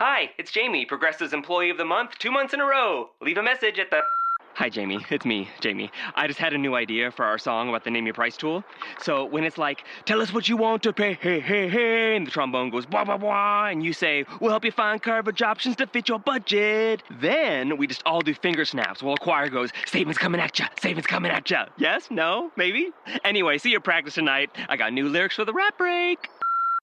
Hi, it's Jamie, Progressive's Employee of the Month, 2 months in a row. Leave a message at the... Hi, Jamie. It's me, Jamie. I just had a new idea for our song about the Name Your Price tool. So when it's like, tell us what you want to pay, hey, hey, hey, and the trombone goes, blah, blah, blah, and you say, we'll help you find coverage options to fit your budget. Then we just all do finger snaps while a choir goes, statements coming at ya, statements coming at ya. Yes? No? Maybe? Anyway, see your practice tonight. I got new lyrics for the rap break.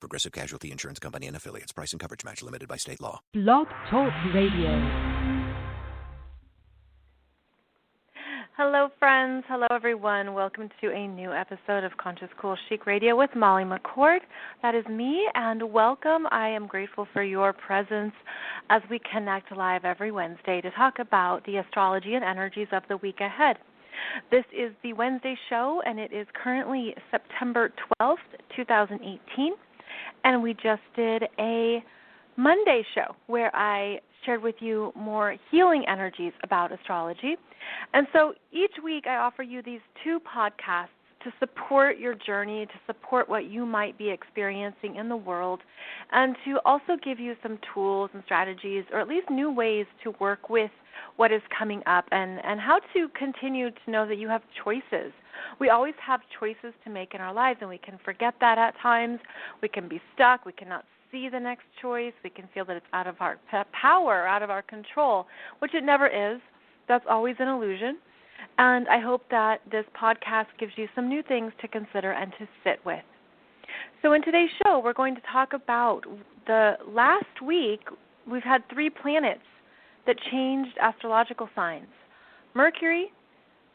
Progressive Casualty Insurance Company and Affiliates. Price and coverage match limited by state law. Blog Talk Radio. Hello, friends. Hello, everyone. Welcome to a new episode of Conscious Cool Chic Radio with Molly McCord. That is me, and welcome. I am grateful for your presence as we connect live every Wednesday to talk about the astrology and energies of the week ahead. This is the Wednesday show, and it is currently September 12th, 2018, and we just did a Monday show where I shared with you more healing energies about astrology. And so each week I offer you these two podcasts to support your journey, to support what you might be experiencing in the world, and to also give you some tools and strategies, or at least new ways to work with what is coming up, and how to continue to know that you have choices. We always have choices to make in our lives, and we can forget that at times. We can be stuck. We cannot see the next choice. We can feel that it's out of our power, out of our control, which it never is. That's always an illusion. And I hope that this podcast gives you some new things to consider and to sit with. So in today's show, we're going to talk about the last week. We've had 3 planets that changed astrological signs. Mercury,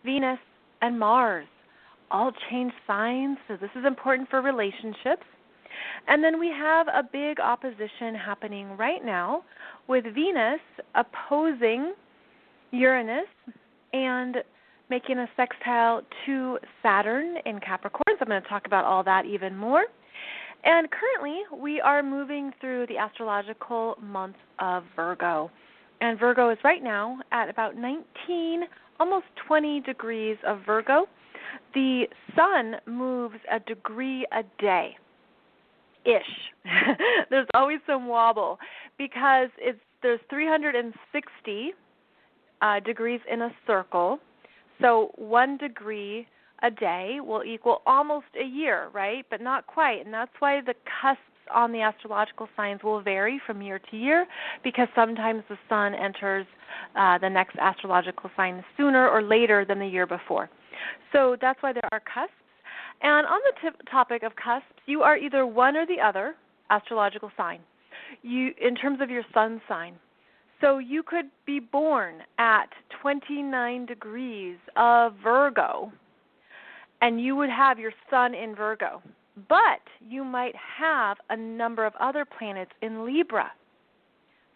Venus, and Mars all changed signs, so this is important for relationships. And then we have a big opposition happening right now with Venus opposing Uranus and making a sextile to Saturn in Capricorn. So I'm going to talk about all that even more. And currently we are moving through the astrological month of Virgo. And Virgo is right now at about 19, almost 20 degrees of Virgo. The sun moves a degree a day. Ish. There's always some wobble because there's 360 degrees in a circle. So 1 degree a day will equal almost a year, right? But not quite. And that's why the cusps on the astrological signs will vary from year to year, because sometimes the sun enters the next astrological sign sooner or later than the year before. So that's why there are cusps. And on the topic of cusps, you are either one or the other astrological sign, in terms of your sun sign. So you could be born at 29 degrees of Virgo, and you would have your sun in Virgo. But you might have a number of other planets in Libra.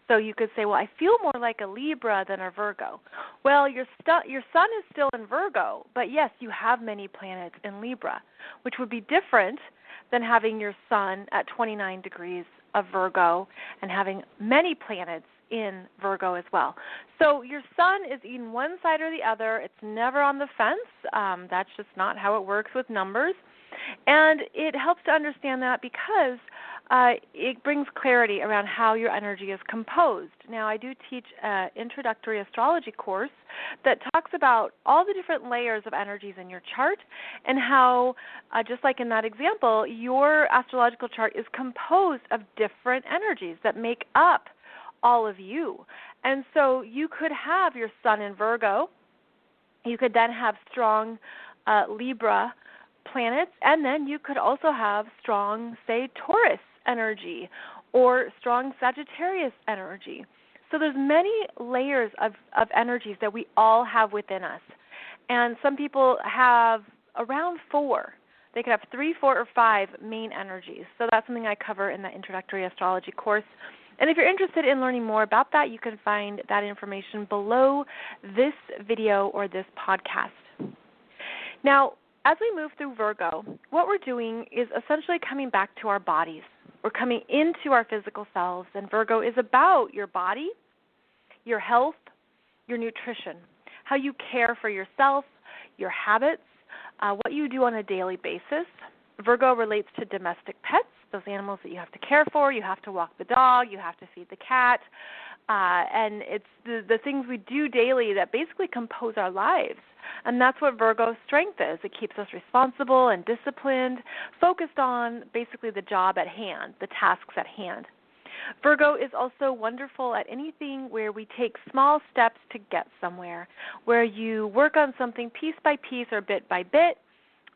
So you could say, well, I feel more like a Libra than a Virgo. Well, your sun is still in Virgo, but yes, you have many planets in Libra, which would be different than having your sun at 29 degrees of Virgo and having many planets in Virgo as well. So your sun is in one side or the other. It's never on the fence. That's just not how it works with numbers. And it helps to understand that because it brings clarity around how your energy is composed. Now, I do teach an Introductory Astrology course that talks about all the different layers of energies in your chart and how, just like in that example, your astrological chart is composed of different energies that make up all of you. And so you could have your sun in Virgo. You could then have strong Libra planets, and then you could also have strong, say, Taurus energy or strong Sagittarius energy. So there's many layers of energies that we all have within us. And some people have around 4. They could have 3, 4, or 5 main energies. So that's something I cover in the Introductory Astrology course. And if you're interested in learning more about that, you can find that information below this video or this podcast. Now, as we move through Virgo, what we're doing is essentially coming back to our bodies. We're coming into our physical selves, and Virgo is about your body, your health, your nutrition, how you care for yourself, your habits, what you do on a daily basis. Virgo relates to domestic pets, those animals that you have to care for. You have to walk the dog. You have to feed the cat. And it's the things we do daily that basically compose our lives. And that's what Virgo's strength is. It keeps us responsible and disciplined, focused on basically the job at hand, the tasks at hand. Virgo is also wonderful at anything where we take small steps to get somewhere, where you work on something piece by piece or bit by bit.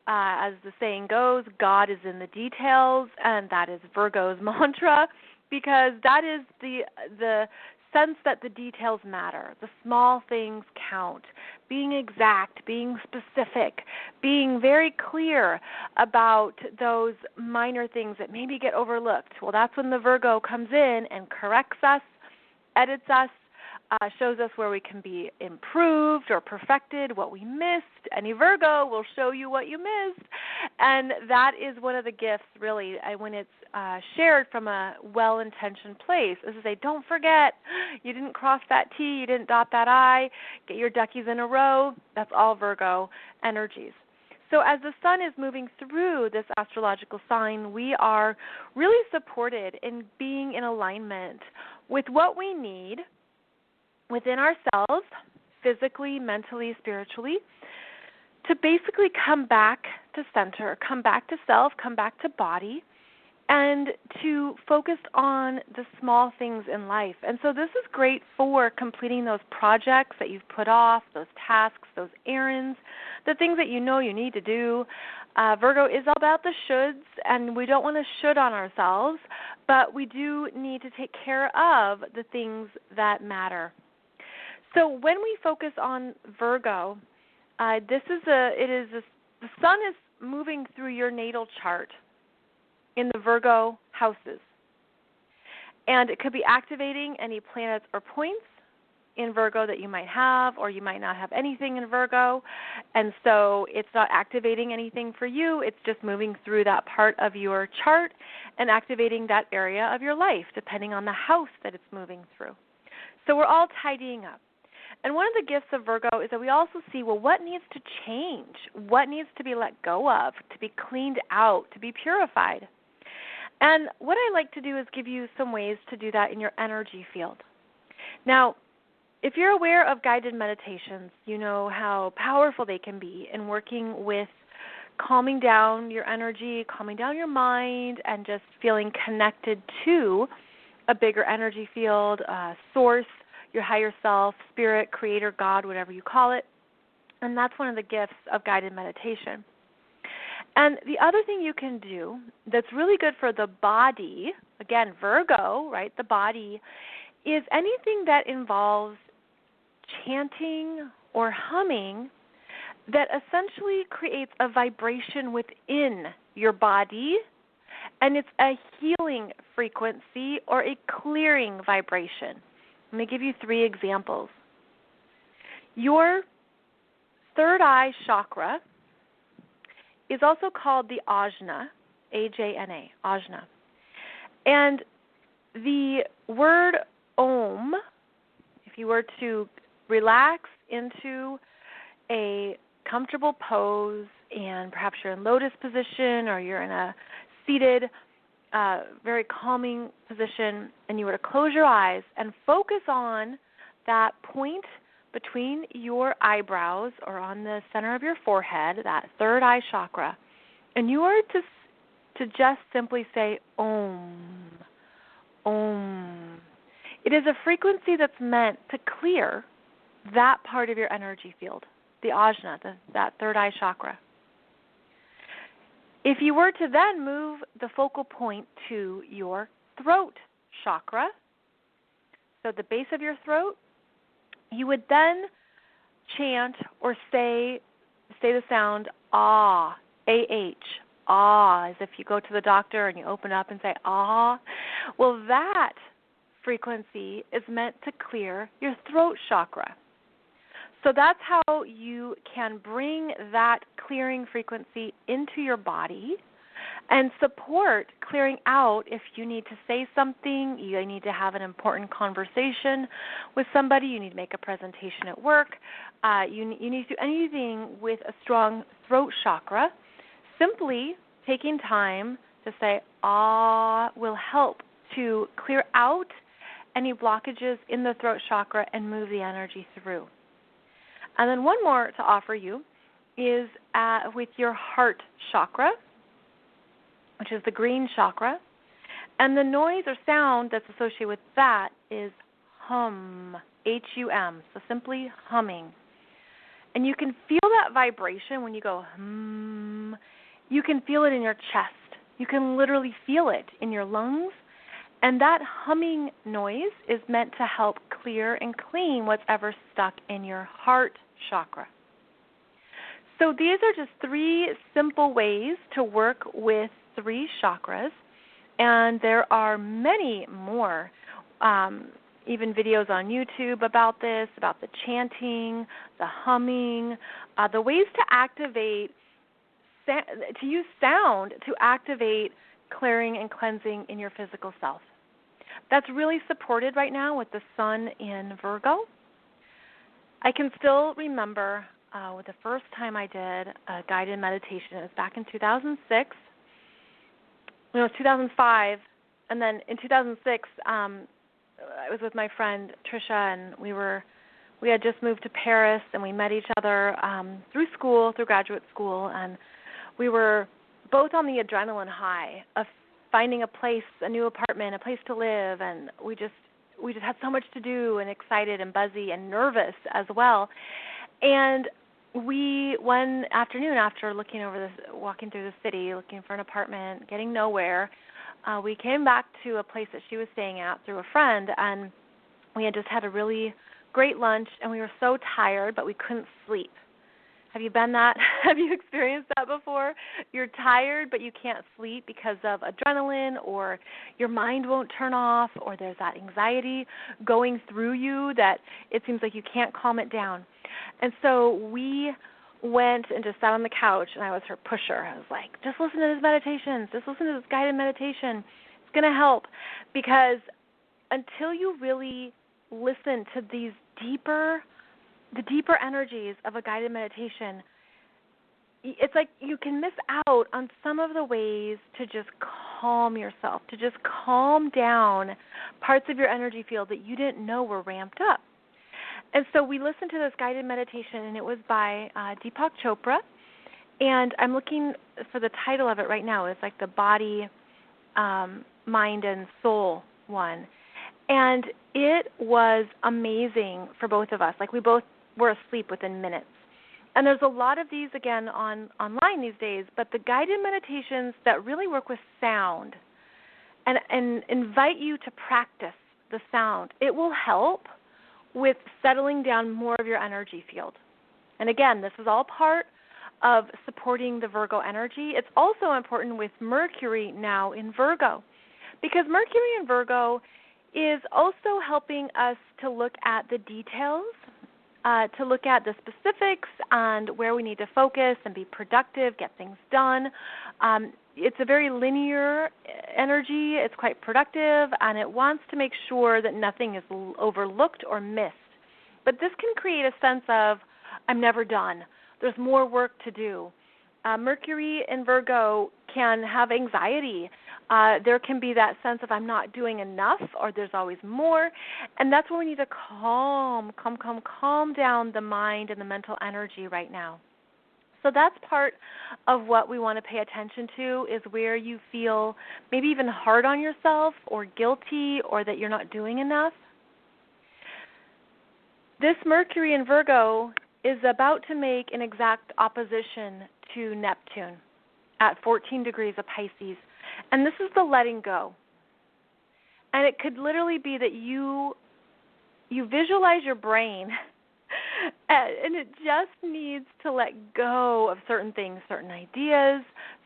As the saying goes, God is in the details, and that is Virgo's mantra, because that is the sense that the details matter. The small things count. Being exact, being specific, being very clear about those minor things that maybe get overlooked. Well, that's when the Virgo comes in and corrects us, edits us, shows us where we can be improved or perfected, what we missed. Any Virgo will show you what you missed. And that is one of the gifts, really, when it's shared from a well-intentioned place, is to say, don't forget, you didn't cross that T, you didn't dot that I, get your duckies in a row. That's all Virgo energies. So as the sun is moving through this astrological sign, we are really supported in being in alignment with what we need within ourselves, physically, mentally, spiritually, to basically come back to center, come back to self, come back to body, and to focus on the small things in life. And so this is great for completing those projects that you've put off, those tasks, those errands, the things that you know you need to do. Virgo is all about the shoulds, and we don't want to should on ourselves, but we do need to take care of the things that matter. So when we focus on Virgo, the sun is moving through your natal chart in the Virgo houses. And it could be activating any planets or points in Virgo that you might have, or you might not have anything in Virgo. And so it's not activating anything for you. It's just moving through that part of your chart and activating that area of your life, depending on the house that it's moving through. So we're all tidying up. And one of the gifts of Virgo is that we also see, well, what needs to change? What needs to be let go of, to be cleaned out, to be purified? And what I like to do is give you some ways to do that in your energy field. Now, if you're aware of guided meditations, you know how powerful they can be in working with calming down your energy, calming down your mind, and just feeling connected to a bigger energy field, source, your higher self, spirit, creator, God, whatever you call it. And that's one of the gifts of guided meditation. And the other thing you can do that's really good for the body, again, Virgo, right, the body, is anything that involves chanting or humming that essentially creates a vibration within your body, and it's a healing frequency or a clearing vibration. Let me give you 3 examples. Your third eye chakra is also called the ajna, A-J-N-A, ajna. And the word Om, if you were to relax into a comfortable pose, and perhaps you're in lotus position or you're in a seated very calming position, and you were to close your eyes and focus on that point between your eyebrows or on the center of your forehead, that third eye chakra, and you were to just simply say Om, Om. It is a frequency that's meant to clear that part of your energy field, the ajna, that third eye chakra. If you were to then move the focal point to your throat chakra, so the base of your throat, you would then chant or say the sound ah, A-H, ah, as if you go to the doctor and you open up and say ah. Well, that frequency is meant to clear your throat chakra. So that's how you can bring that clearing frequency into your body and support clearing out if you need to say something, you need to have an important conversation with somebody, you need to make a presentation at work, you need to do anything with a strong throat chakra, simply taking time to say ah will help to clear out any blockages in the throat chakra and move the energy through. And then one more to offer you is with your heart chakra, which is the green chakra. And the noise or sound that's associated with that is hum, H-U-M, so simply humming. And you can feel that vibration when you go hum. You can feel it in your chest. You can literally feel it in your lungs. And that humming noise is meant to help clear and clean what's ever stuck in your heart chakra. So these are just 3 simple ways to work with 3 chakras. And there are many more, even videos on YouTube about this, about the chanting, the humming, the ways to activate, to use sound to activate clearing and cleansing in your physical self. That's really supported right now with the sun in Virgo. I can still remember the first time I did a guided meditation. It was back in 2006. It was 2005, and then in 2006, I was with my friend Trisha, and we had just moved to Paris, and we met each other through graduate school, and we were both on the adrenaline high of finding a place, a new apartment, a place to live, and we just had so much to do, and excited and buzzy and nervous as well. And we, one afternoon after walking through the city, looking for an apartment, getting nowhere, we came back to a place that she was staying at through a friend, and we had just had a really great lunch, and we were so tired, but we couldn't sleep. Have you been that? Have you experienced that before? You're tired, but you can't sleep because of adrenaline, or your mind won't turn off, or there's that anxiety going through you that it seems like you can't calm it down. And so we went and just sat on the couch, and I was her pusher. I was like, just listen to his meditations. Just listen to this guided meditation. It's going to help, because until you really listen to the deeper energies of a guided meditation, it's like you can miss out on some of the ways to just calm yourself, to just calm down parts of your energy field that you didn't know were ramped up. And so we listened to this guided meditation, and it was by Deepak Chopra, and I'm looking for the title of it right now. It's like the body, mind, and soul one. And it was amazing for both of us. Like, we both were asleep within minutes. And there's a lot of these, again, online these days, but the guided meditations that really work with sound and invite you to practice the sound, it will help with settling down more of your energy field. And again, this is all part of supporting the Virgo energy. It's also important with Mercury now in Virgo, because Mercury in Virgo is also helping us to look at the details, to look at the specifics and where we need to focus and be productive, get things done. It's a very linear energy. It's quite productive, and it wants to make sure that nothing is overlooked or missed. But this can create a sense of, I'm never done. There's more work to do. Mercury in Virgo can have anxiety. There can be that sense of, I'm not doing enough, or there's always more. And that's where we need to calm down the mind and the mental energy right now. So that's part of what we want to pay attention to, is where you feel maybe even hard on yourself or guilty, or that you're not doing enough. This Mercury in Virgo is about to make an exact opposition to Neptune at 14 degrees of Pisces. And this is the letting go. And it could literally be that you visualize your brain and it just needs to let go of certain things, certain ideas,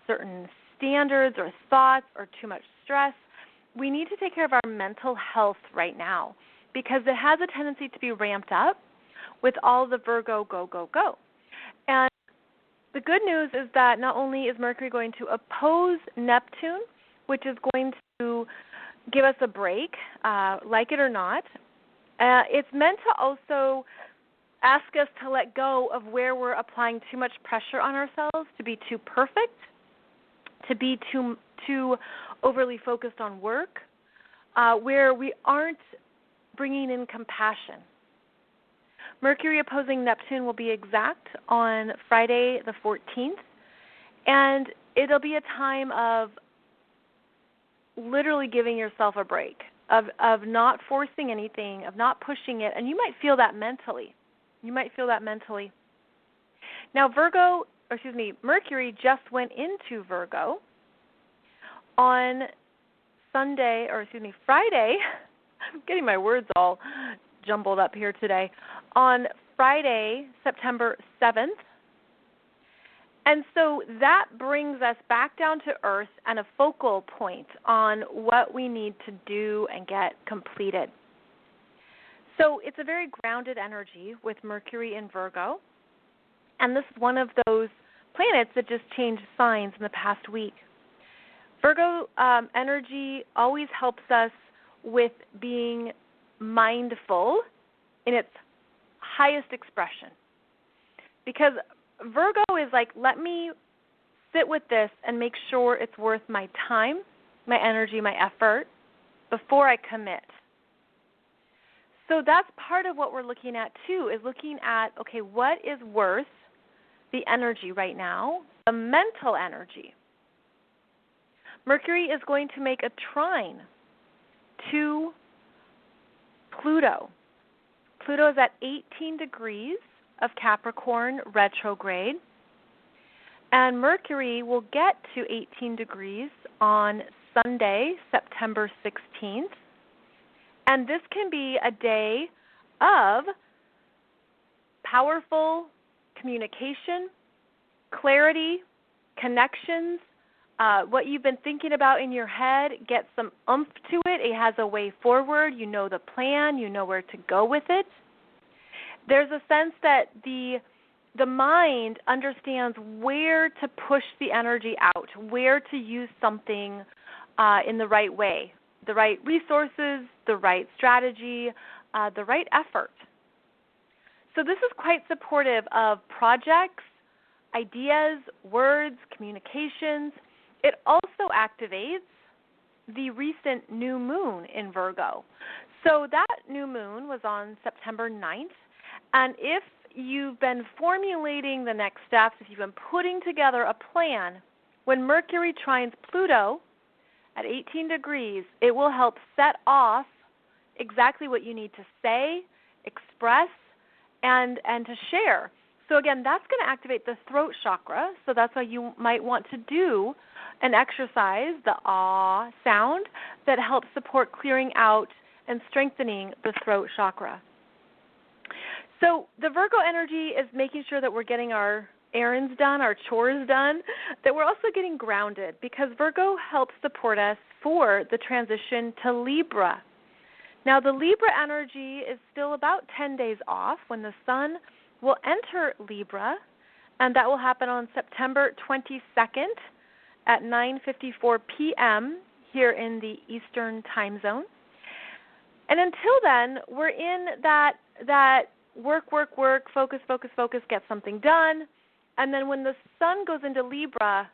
certain standards or thoughts, or too much stress. We need to take care of our mental health right now, because it has a tendency to be ramped up with all the Virgo go, go, go. And the good news is that not only is Mercury going to oppose Neptune, which is going to give us a break, like it or not, it's meant to also ask us to let go of where we're applying too much pressure on ourselves to be too perfect, to be too too overly focused on work, where we aren't bringing in compassion. Mercury opposing Neptune will be exact on Friday the 14th, and it'll be a time of literally giving yourself a break, of not forcing anything, of not pushing it, and you might feel that mentally. Now, Mercury just went into Virgo on Friday. I'm getting my words all jumbled up here today. On Friday, September 7th. And so that brings us back down to earth and a focal point on what we need to do and get completed. So it's a very grounded energy with Mercury in Virgo. And this is one of those planets that just changed signs in the past week. Virgo energy always helps us with being mindful in its highest expression. Because Virgo is like, let me sit with this and make sure it's worth my time, my energy, my effort before I commit. So that's part of what we're looking at too, is looking at, okay, what is worth the energy right now, the mental energy. Mercury is going to make a trine to Pluto. Pluto is at 18 degrees of Capricorn retrograde, and Mercury will get to 18 degrees on Sunday, September 16th, and this can be a day of powerful communication, clarity, connections. What you've been thinking about in your head, get some oomph to it. It has a way forward. You know the plan. You know where to go with it. There's a sense that the mind understands where to push the energy out, where to use something in the right way, the right resources, the right strategy, the right effort. So this is quite supportive of projects, ideas, words, communications. It also activates the recent new moon in Virgo. So that new moon was on September 9th. And if you've been formulating the next steps, if you've been putting together a plan, when Mercury trines Pluto at 18 degrees, it will help set off exactly what you need to say, express, and to share. So again, that's going to activate the throat chakra, so that's why you might want to do an exercise, the ah sound, that helps support clearing out and strengthening the throat chakra. So the Virgo energy is making sure that we're getting our errands done, our chores done, that we're also getting grounded, because Virgo helps support us for the transition to Libra. Now, the Libra energy is still about 10 days off when the sun will enter Libra, and that will happen on September 22nd at 9:54 p.m. here in the Eastern time zone. And until then, we're in that work, focus, get something done. And then when the sun goes into Libra,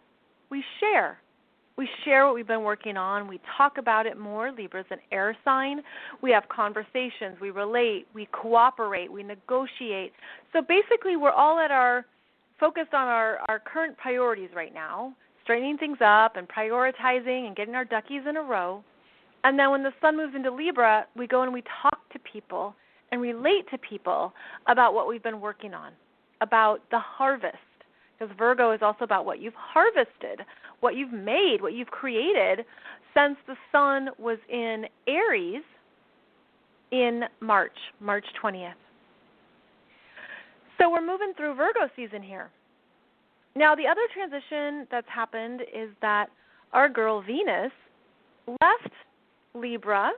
we share. We share what we've been working on. We talk about it more. Libra's an air sign. We have conversations. We relate. We cooperate. We negotiate. So basically, we're all focused on our current priorities right now, straightening things up and prioritizing and getting our duckies in a row. And then when the sun moves into Libra, we go and we talk to people and relate to people about what we've been working on, about the harvest. Because Virgo is also about what you've harvested, what you've made, what you've created since the sun was in Aries in March 20th. So we're moving through Virgo season here. Now, the other transition that's happened is that our girl Venus left Libra,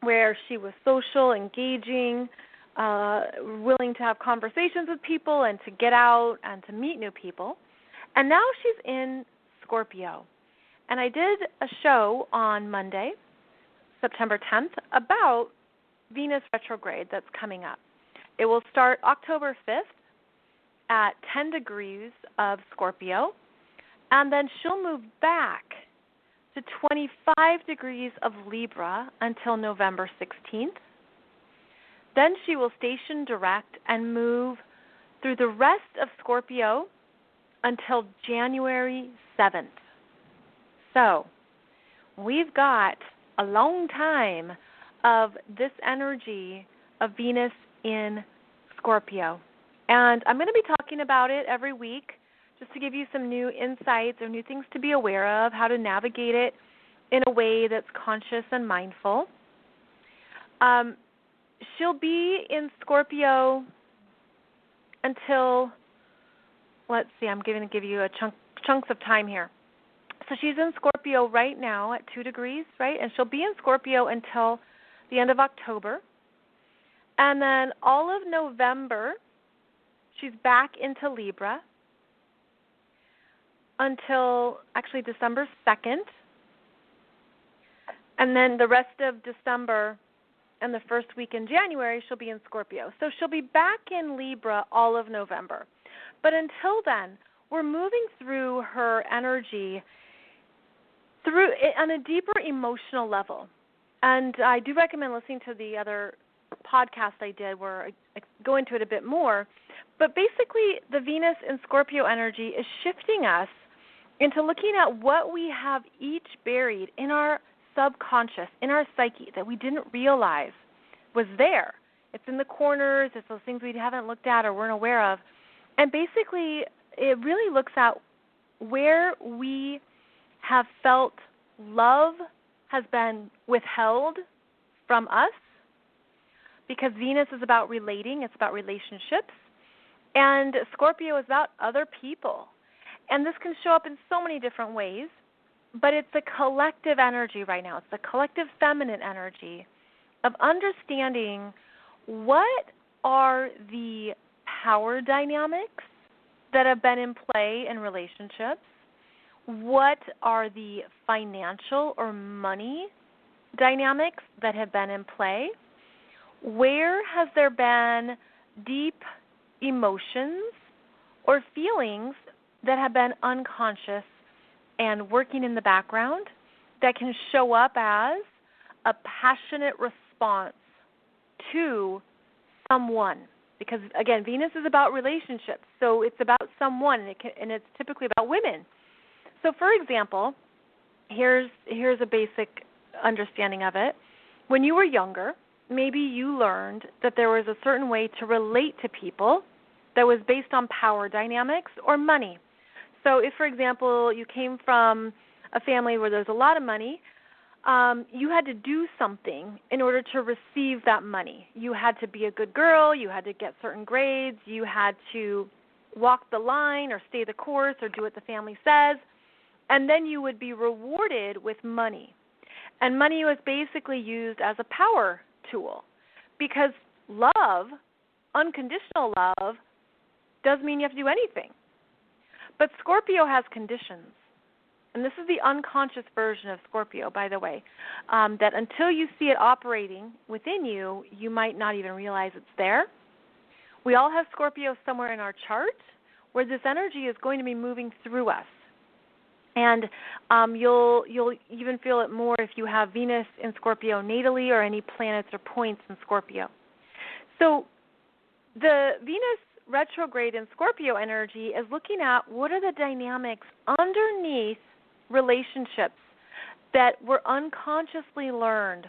where she was social, engaging, willing to have conversations with people and to get out and to meet new people. And now she's in Scorpio. And I did a show on Monday, September 10th, about Venus retrograde that's coming up. It will start October 5th at 10 degrees of Scorpio, and then she'll move back to 25 degrees of Libra until November 16th. Then she will station direct and move through the rest of Scorpio until January 7th. So we've got a long time of this energy of Venus in Scorpio. And I'm going to be talking about it every week just to give you some new insights or new things to be aware of, how to navigate it in a way that's conscious and mindful. She'll be in Scorpio until, let's see, I'm going to give you a chunks of time here. So she's in Scorpio right now at 2 degrees, right? And she'll be in Scorpio until the end of October. And then all of November, she's back into Libra until actually December 2nd. And then the rest of December and the first week in January, she'll be in Scorpio. So she'll be back in Libra all of November. But until then, we're moving through her energy through on a deeper emotional level. And I do recommend listening to the other podcast I did where I go into it a bit more. But basically, the Venus in Scorpio energy is shifting us into looking at what we have each buried in our subconscious, in our psyche, that we didn't realize was there. It's in the corners. It's those things we haven't looked at or weren't aware of. And basically, it really looks at where we have felt love has been withheld from us, because Venus is about relating. It's about relationships. And Scorpio is about other people. And this can show up in so many different ways, but it's a collective energy right now. It's the collective feminine energy of understanding what are the power dynamics that have been in play in relationships, what are the financial or money dynamics that have been in play, where has there been deep emotions or feelings that have been unconscious and working in the background that can show up as a passionate response to someone. Because, again, Venus is about relationships, so it's about someone, and it's typically about women. So, for example, here's a basic understanding of it. When you were younger, maybe you learned that there was a certain way to relate to people that was based on power dynamics or money. So if, for example, you came from a family where there's a lot of money, you had to do something in order to receive that money. You had to be a good girl. You had to get certain grades. You had to walk the line or stay the course or do what the family says. And then you would be rewarded with money. And money was basically used as a power tool, because love, unconditional love, doesn't mean you have to do anything. But Scorpio has conditions. And this is the unconscious version of Scorpio, by the way, that until you see it operating within you, you might not even realize it's there. We all have Scorpio somewhere in our chart where this energy is going to be moving through us. And you'll even feel it more if you have Venus in Scorpio natally or any planets or points in Scorpio. So the Venus retrograde in Scorpio energy is looking at what are the dynamics underneath relationships that were unconsciously learned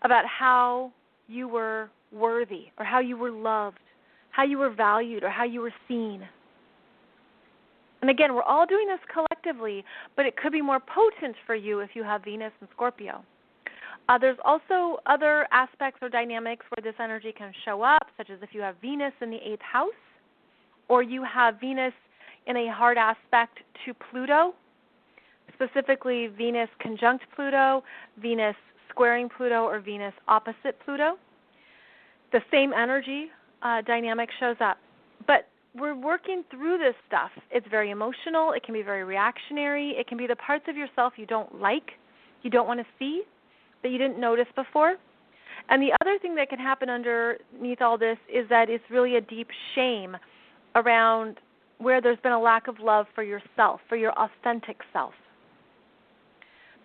about how you were worthy or how you were loved, how you were valued, or how you were seen. And again, we're all doing this collectively, but it could be more potent for you if you have Venus in Scorpio. There's also other aspects or dynamics where this energy can show up, such as if you have Venus in the 8th house, or you have Venus in a hard aspect to Pluto, specifically Venus conjunct Pluto, Venus squaring Pluto, or Venus opposite Pluto. The same energy dynamic shows up. But we're working through this stuff. It's very emotional. It can be very reactionary. It can be the parts of yourself you don't like, you don't want to see, that you didn't notice before. And the other thing that can happen underneath all this is that it's really a deep shame around where there's been a lack of love for yourself, for your authentic self.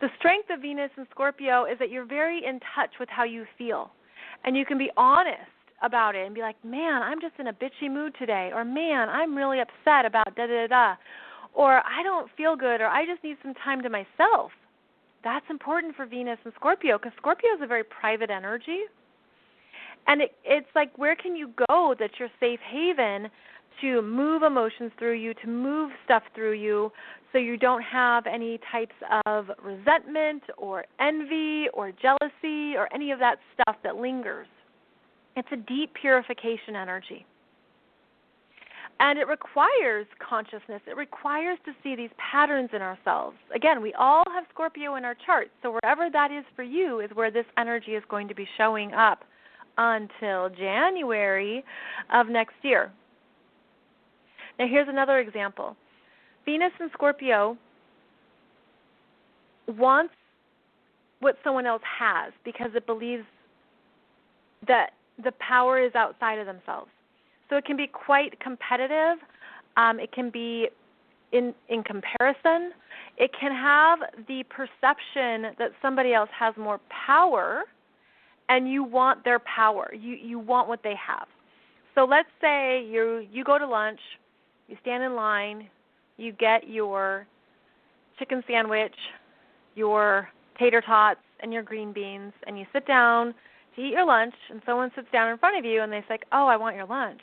The strength of Venus in Scorpio is that you're very in touch with how you feel. And you can be honest about it and be like, man, I'm just in a bitchy mood today. Or, man, I'm really upset about da-da-da-da. Or, I don't feel good. Or, I just need some time to myself. That's important for Venus and Scorpio because Scorpio is a very private energy. And it's like, where can you go that's your safe haven to move emotions through you, to move stuff through you so you don't have any types of resentment or envy or jealousy or any of that stuff that lingers. It's a deep purification energy. And it requires consciousness. It requires to see these patterns in ourselves. Again, we all have Scorpio in our chart, so wherever that is for you is where this energy is going to be showing up until January of next year. Now, here's another example. Venus in Scorpio wants what someone else has because it believes that the power is outside of themselves. So it can be quite competitive. It can be in comparison. It can have the perception that somebody else has more power, and you want their power. You want what they have. So let's say you go to lunch, you stand in line, you get your chicken sandwich, your tater tots, and your green beans, and you sit down to eat your lunch, and someone sits down in front of you, and they say, oh, I want your lunch.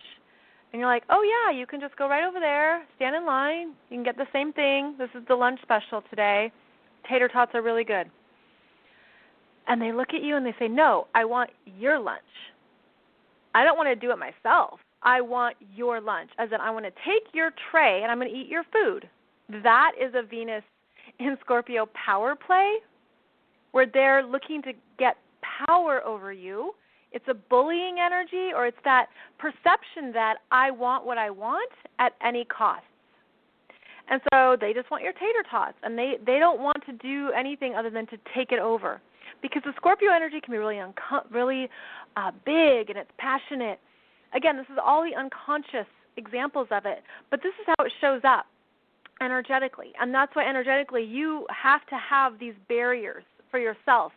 And you're like, oh, yeah, you can just go right over there, stand in line. You can get the same thing. This is the lunch special today. Tater tots are really good. And they look at you, and they say, no, I want your lunch. I don't want to do it myself. I want your lunch, as in I want to take your tray, and I'm going to eat your food. That is a Venus in Scorpio power play where they're looking to get power over you. It's a bullying energy, or it's that perception that I want what I want at any cost. And so they just want your tater tots, and they don't want to do anything other than to take it over. Because the Scorpio energy can be really big, and it's passionate. Again, this is all the unconscious examples of it, but this is how it shows up energetically. And that's why energetically you have to have these barriers for yourself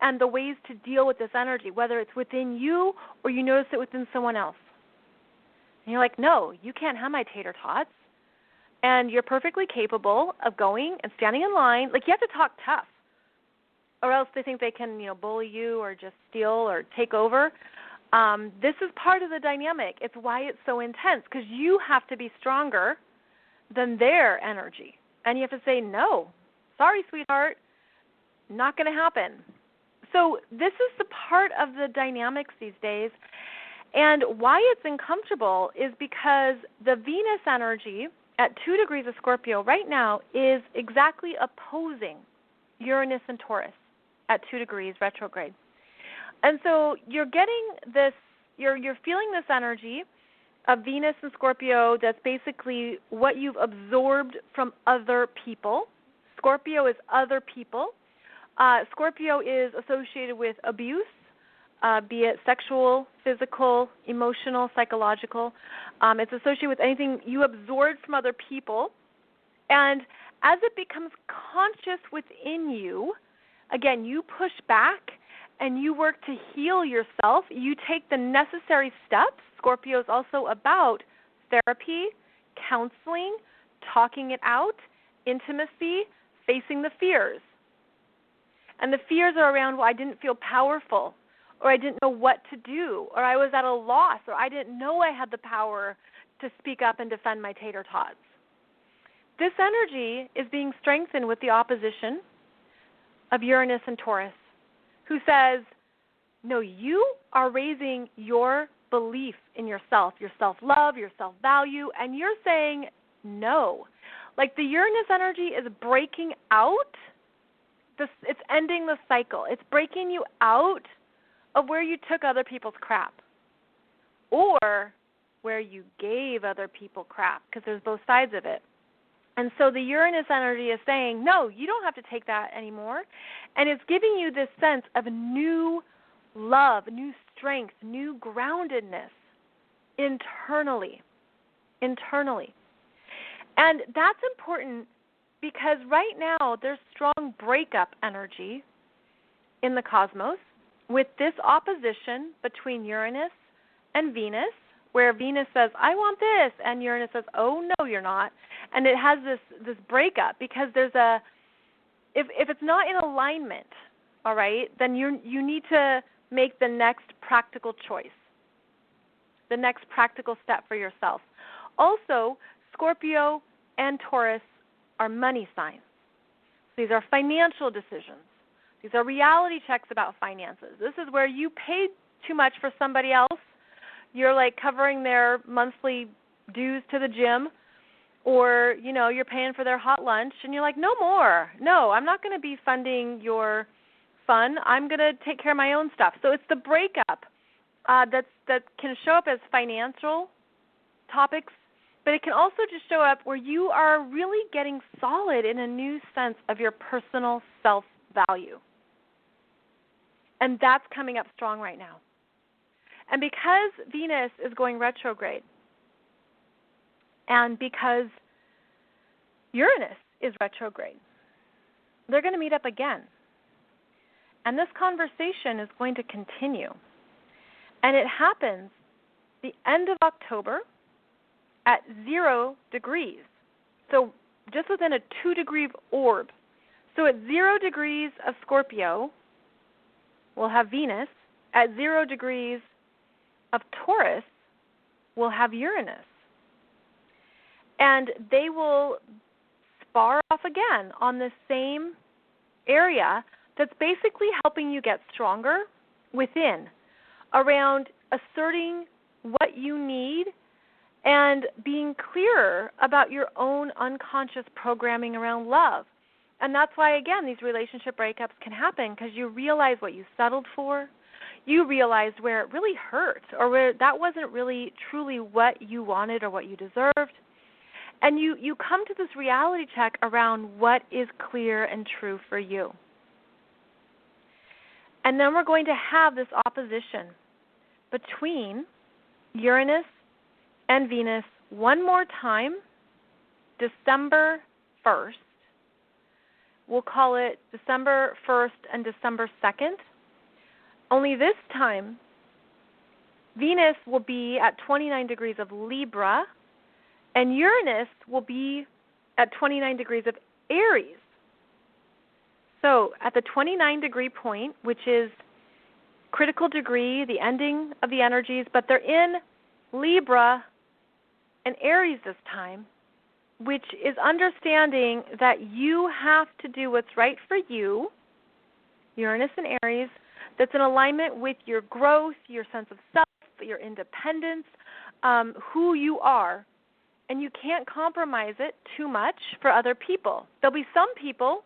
and the ways to deal with this energy, whether it's within you or you notice it within someone else. And you're like, no, you can't have my tater tots. And you're perfectly capable of going and standing in line. Like, you have to talk tough, or else they think they can, bully you or just steal or take over. This is part of the dynamic. It's why it's so intense, because you have to be stronger than their energy. And you have to say, no, sorry, sweetheart, not going to happen. So this is the part of the dynamics these days. And why it's uncomfortable is because the Venus energy at 2 degrees of Scorpio right now is exactly opposing Uranus and Taurus at 2 degrees retrograde. And so you're getting this, you're feeling this energy of Venus and Scorpio that's basically what you've absorbed from other people. Scorpio is other people. Scorpio is associated with abuse, be it sexual, physical, emotional, psychological. It's associated with anything you absorbed from other people. And as it becomes conscious within you, again, you push back and you work to heal yourself. You take the necessary steps. Scorpio is also about therapy, counseling, talking it out, intimacy, facing the fears. And the fears are around, well, I didn't feel powerful, or I didn't know what to do, or I was at a loss, or I didn't know I had the power to speak up and defend my tater tots. This energy is being strengthened with the opposition of Uranus and Taurus, who says, no, you are raising your belief in yourself, your self-love, your self-value, and you're saying no. Like, the Uranus energy is breaking out. It's ending the cycle. It's breaking you out of where you took other people's crap or where you gave other people crap, because there's both sides of it. And so the Uranus energy is saying, no, you don't have to take that anymore. And it's giving you this sense of new love, new strength, new groundedness internally. And that's important because right now there's strong breakup energy in the cosmos with this opposition between Uranus and Venus, where Venus says, I want this, and Uranus says, oh, no, you're not. And it has this breakup because there's if it's not in alignment, all right, then you need to make the next practical choice, the next practical step for yourself. Also, Scorpio and Taurus are money signs. These are financial decisions. These are reality checks about finances. This is where you paid too much for somebody else. You're like covering their monthly dues to the gym, or, you know, you're paying for their hot lunch, and you're like, no more. No, I'm not going to be funding your fun. I'm going to take care of my own stuff. So it's the breakup that can show up as financial topics, but it can also just show up where you are really getting solid in a new sense of your personal self-value. And that's coming up strong right now. And because Venus is going retrograde, and because Uranus is retrograde, they're going to meet up again. And this conversation is going to continue. And it happens the end of October at 0 degrees. So just within a 2-degree orb. So at 0 degrees of Scorpio, we'll have Venus. At 0 degrees of Taurus, we'll have Uranus. And they will spar off again on the same area that's basically helping you get stronger within, around asserting what you need and being clearer about your own unconscious programming around love. And that's why, again, these relationship breakups can happen, because you realize what you settled for. You realized where it really hurt, or where that wasn't really truly what you wanted or what you deserved. And you come to this reality check around what is clear and true for you. And then we're going to have this opposition between Uranus and Venus one more time, December 1st. We'll call it December 1st and December 2nd. Only this time, Venus will be at 29 degrees of Libra, and Uranus will be at 29 degrees of Aries. So at the 29-degree point, which is critical degree, the ending of the energies, but they're in Libra and Aries this time, which is understanding that you have to do what's right for you, Uranus and Aries, that's in alignment with your growth, your sense of self, your independence, who you are. And you can't compromise it too much for other people. There'll be some people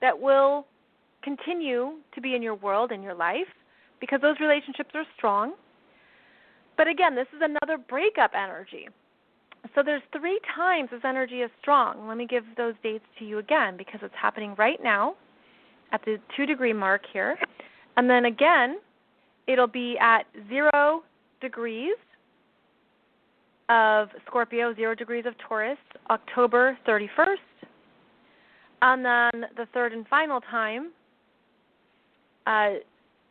that will continue to be in your world, in your life, because those relationships are strong. But again, this is another breakup energy. So there's 3 times this energy is strong. Let me give those dates to you again, because it's happening right now at the 2-degree mark here. And then again, it'll be at 0 degrees of Scorpio, 0 degrees of Taurus, October 31st. And then the third and final time,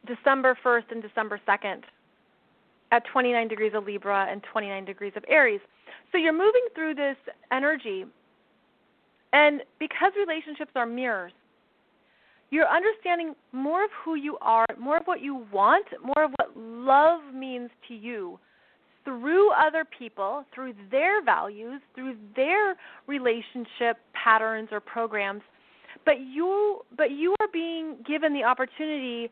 December 1st and December 2nd, at 29 degrees of Libra and 29 degrees of Aries. So you're moving through this energy, and because relationships are mirrors, you're understanding more of who you are, more of what you want, more of what love means to you through other people, through their values, through their relationship patterns or programs. But you are being given the opportunity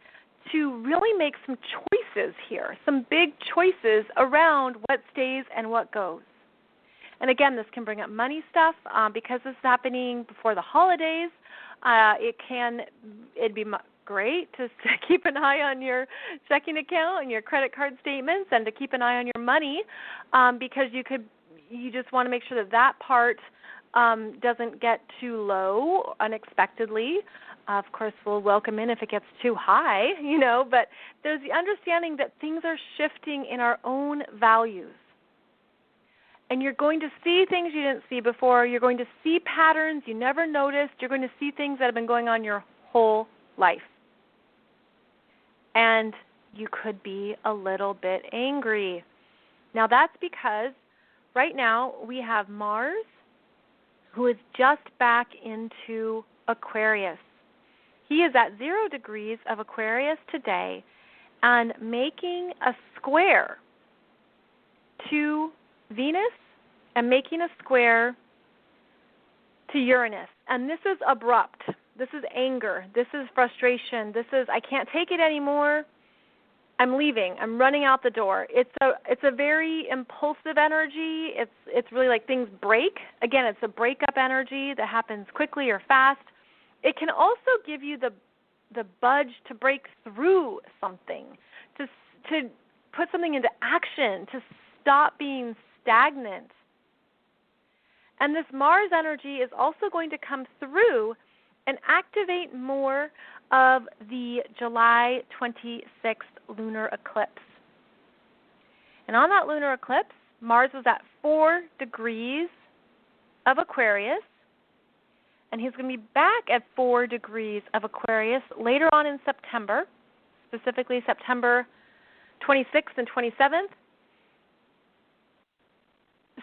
to really make some choices here, some big choices around what stays and what goes. And again, this can bring up money stuff because this is happening before the holidays. It'd be great to keep an eye on your checking account and your credit card statements, and to keep an eye on your money, because you just want to make sure that part doesn't get too low unexpectedly. Of course, we'll welcome in if it gets too high, but there's the understanding that things are shifting in our own values. And you're going to see things you didn't see before. You're going to see patterns you never noticed. You're going to see things that have been going on your whole life. And you could be a little bit angry. Now, that's because right now we have Mars, who is just back into Aquarius. He is at 0 degrees of Aquarius today and making a square to Venus and making a square to Uranus. And this is abrupt. This is anger. This is frustration. This is, I can't take it anymore. I'm leaving. I'm running out the door. It's a very impulsive energy. It's really like things break. Again, it's a breakup energy that happens quickly or fast. It can also give you the budge to break through something, to put something into action, to stop being stagnant. And this Mars energy is also going to come through and activate more of the July 26th lunar eclipse. And on that lunar eclipse, Mars was at 4 degrees of Aquarius, and he's going to be back at 4 degrees of Aquarius later on in September, specifically September 26th and 27th.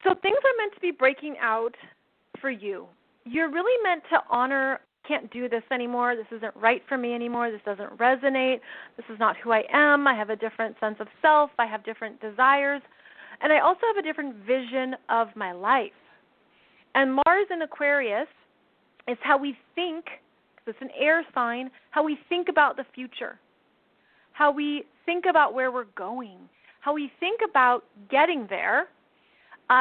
So things are meant to be breaking out for you. You're really meant to honor, can't do this anymore, this isn't right for me anymore, this doesn't resonate, this is not who I am, I have a different sense of self, I have different desires, and I also have a different vision of my life. And Mars in Aquarius is how we think, because it's an air sign, how we think about the future, how we think about where we're going, how we think about getting there.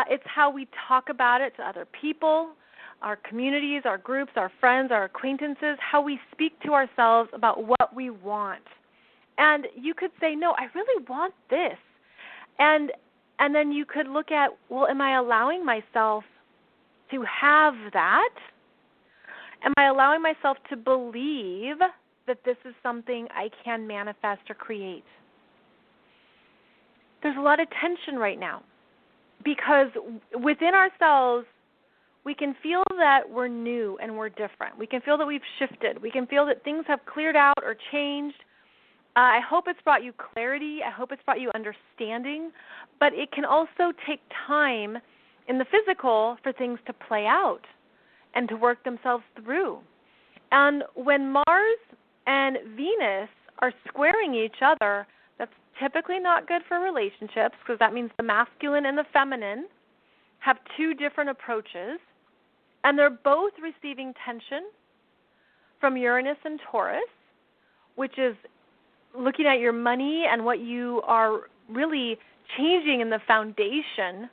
It's how we talk about it to other people, our communities, our groups, our friends, our acquaintances, how we speak to ourselves about what we want. And you could say, no, I really want this. And then you could look at, well, am I allowing myself to have that? Am I allowing myself to believe that this is something I can manifest or create? There's a lot of tension right now because within ourselves, we can feel that we're new and we're different. We can feel that we've shifted. We can feel that things have cleared out or changed. I hope it's brought you clarity. I hope it's brought you understanding. But it can also take time in the physical for things to play out and to work themselves through. And when Mars and Venus are squaring each other, that's typically not good for relationships because that means the masculine and the feminine have two different approaches, and they're both receiving tension from Uranus and Taurus, which is looking at your money and what you are really changing in the foundation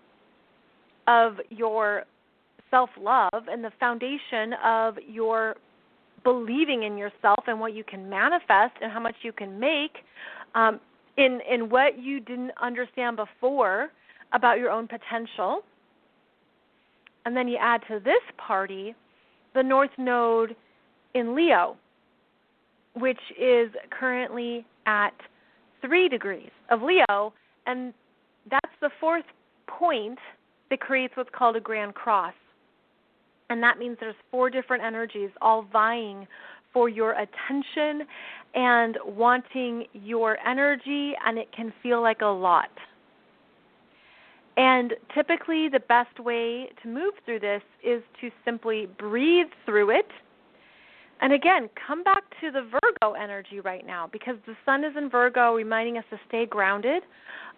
of your self-love and the foundation of your believing in yourself and what you can manifest and how much you can make in what you didn't understand before about your own potential. And then you add to this party the North Node in Leo, which is currently at 3 degrees of Leo, and that's the fourth point that creates what's called a grand cross. And that means there's 4 different energies all vying for your attention and wanting your energy, and it can feel like a lot. And typically the best way to move through this is to simply breathe through it. And again, come back to the Virgo energy right now because the sun is in Virgo, reminding us to stay grounded,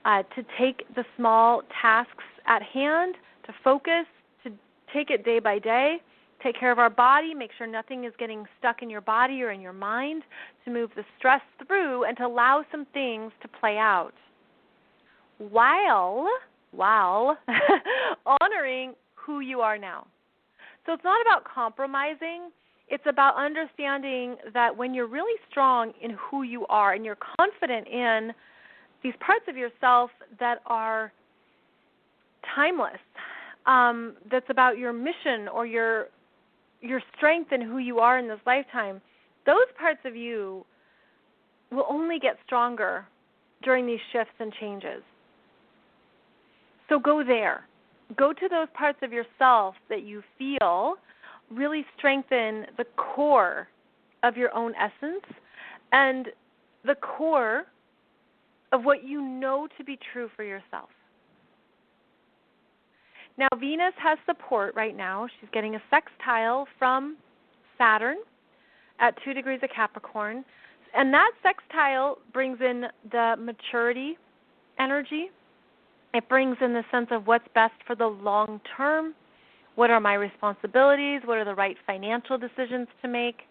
to take the small tasks at hand, to focus, to take it day by day, take care of our body, make sure nothing is getting stuck in your body or in your mind, to move the stress through and to allow some things to play out while honoring who you are now. So it's not about compromising. It's about understanding that when you're really strong in who you are and you're confident in these parts of yourself that are timeless, that's about your mission or your strength and who you are in this lifetime, those parts of you will only get stronger during these shifts and changes. So go there. go to those parts of yourself that you feel really strengthen the core of your own essence and the core of what you know to be true for yourself. Now, Venus has support right now. She's getting a sextile from Saturn at 2 degrees of Capricorn. And that sextile brings in the maturity energy. It brings in the sense of what's best for the long term. What are my responsibilities? What are the right financial decisions to make?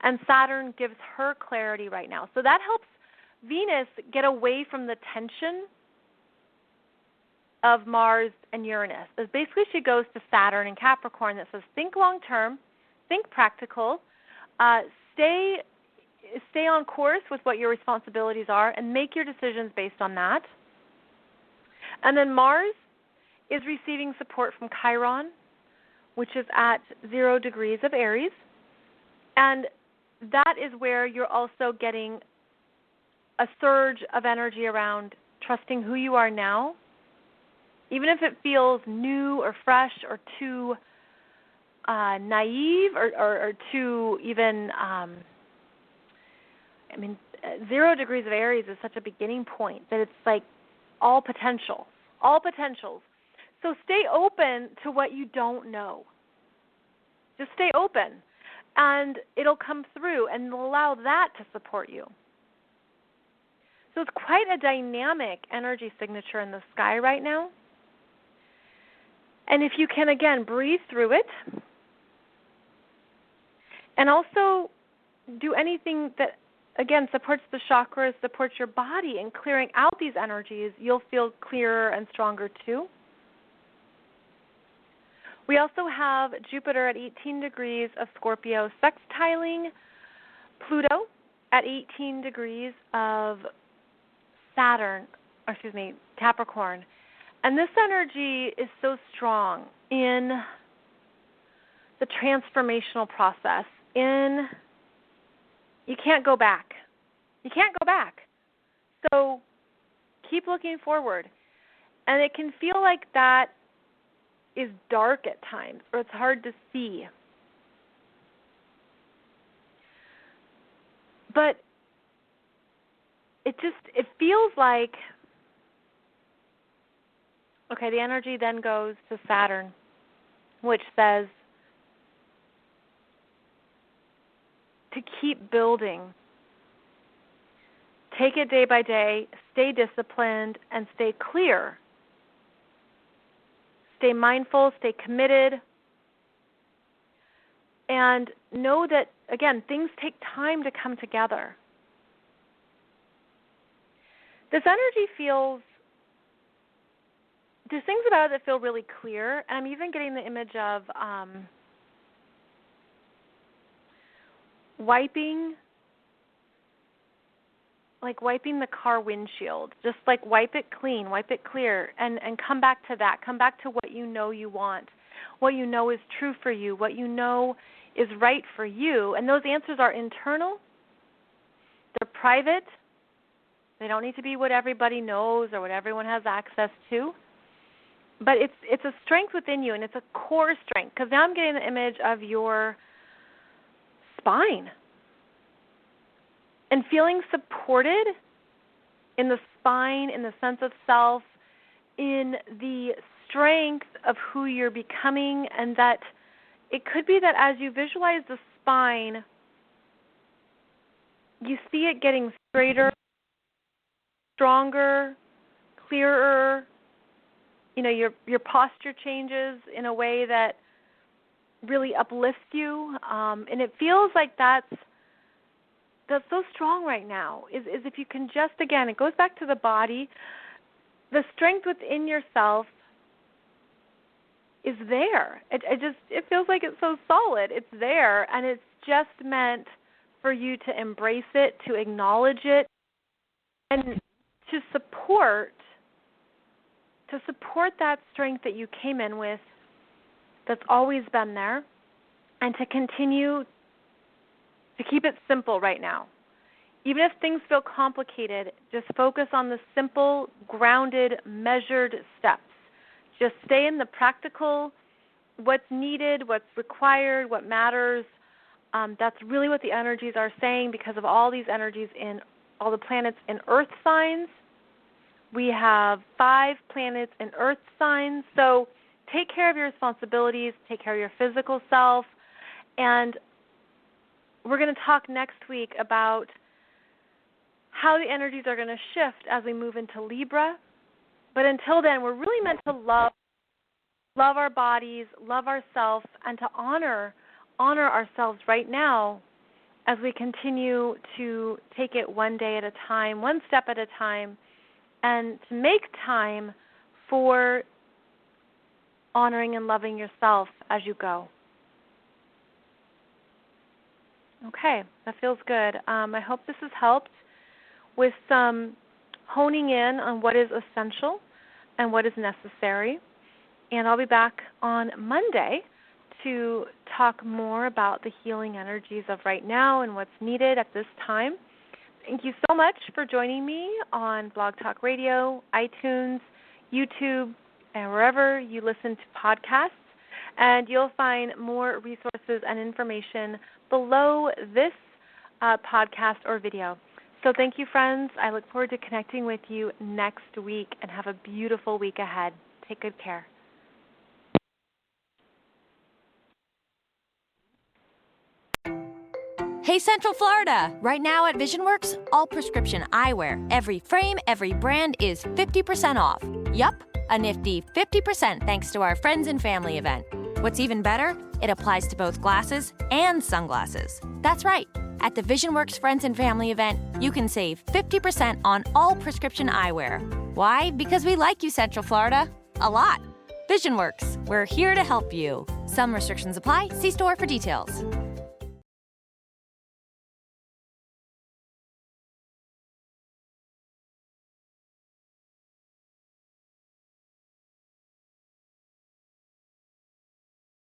And Saturn gives her clarity right now. So that helps Venus get away from the tension of Mars and Uranus. As basically she goes to Saturn and Capricorn that says, think long term, think practical, stay on course with what your responsibilities are, and make your decisions based on that. And then Mars is receiving support from Chiron, which is at 0 degrees of Aries. And that is where you're also getting a surge of energy around trusting who you are now, even if it feels new or fresh or too naive or too even, 0 degrees of Aries is such a beginning point that it's like all potentials. So stay open to what you don't know. Just stay open, and it'll come through, and allow that to support you. So it's quite a dynamic energy signature in the sky right now. And if you can, again, breathe through it, and also do anything that, again, supports the chakras, supports your body, and clearing out these energies, you'll feel clearer and stronger too. We also have Jupiter at 18 degrees of Scorpio sextiling Pluto at 18 degrees of Capricorn. And this energy is so strong in the transformational process. You can't go back. So keep looking forward. And it can feel like that is dark at times, or it's hard to see. But it feels like, okay, the energy then goes to Saturn, which says to keep building. Take it day by day, stay disciplined, and stay clear. Stay mindful, stay committed, and know that, again, things take time to come together. This energy feels, there's things about it that feel really clear, and I'm even getting the image of wiping the car windshield. Just like wipe it clean, wipe it clear, and come back to that. Come back to what you know you want, what you know is true for you, what you know is right for you. And those answers are internal. They're private. They don't need to be what everybody knows or what everyone has access to. But it's a strength within you, and it's a core strength. Because now I'm getting the image of your spine. And feeling supported in the spine, in the sense of self, in the strength of who you're becoming, and that it could be that as you visualize the spine, you see it getting straighter, stronger, clearer. You know, your posture changes in a way that really uplifts you, and it feels like that's so strong right now, is if you can just, again, it goes back to the body, the strength within yourself is there. It feels like it's so solid. It's there, and it's just meant for you to embrace it, to acknowledge it, and to support that strength that you came in with that's always been there, and to continue to keep it simple right now. Even if things feel complicated, just focus on the simple, grounded, measured steps. just stay in the practical, what's needed, what's required, what matters. That's really what the energies are saying because of all these energies in all the planets in Earth signs. We have 5 planets in Earth signs. So take care of your responsibilities, take care of your physical self. And we're going to talk next week about how the energies are going to shift as we move into Libra. But until then, we're really meant to love our bodies, love ourselves, and to honor ourselves right now as we continue to take it one day at a time, one step at a time, and to make time for honoring and loving yourself as you go. Okay, that feels good. I hope this has helped with some honing in on what is essential and what is necessary. And I'll be back on Monday to talk more about the healing energies of right now and what's needed at this time. Thank you so much for joining me on Blog Talk Radio, iTunes, YouTube, and wherever you listen to podcasts. And you'll find more resources and information below this podcast or video. So thank you, friends. I look forward to connecting with you next week, and have a beautiful week ahead. Take good care. Hey, Central Florida! Right now at VisionWorks, all prescription eyewear, every frame, every brand is 50% off. Yup, a nifty 50% thanks to our Friends and Family event. What's even better? It applies to both glasses and sunglasses. That's right. At the VisionWorks Friends and Family event, you can save 50% on all prescription eyewear. Why? Because we like you, Central Florida. A lot. VisionWorks. We're here to help you. Some restrictions apply. See store for details.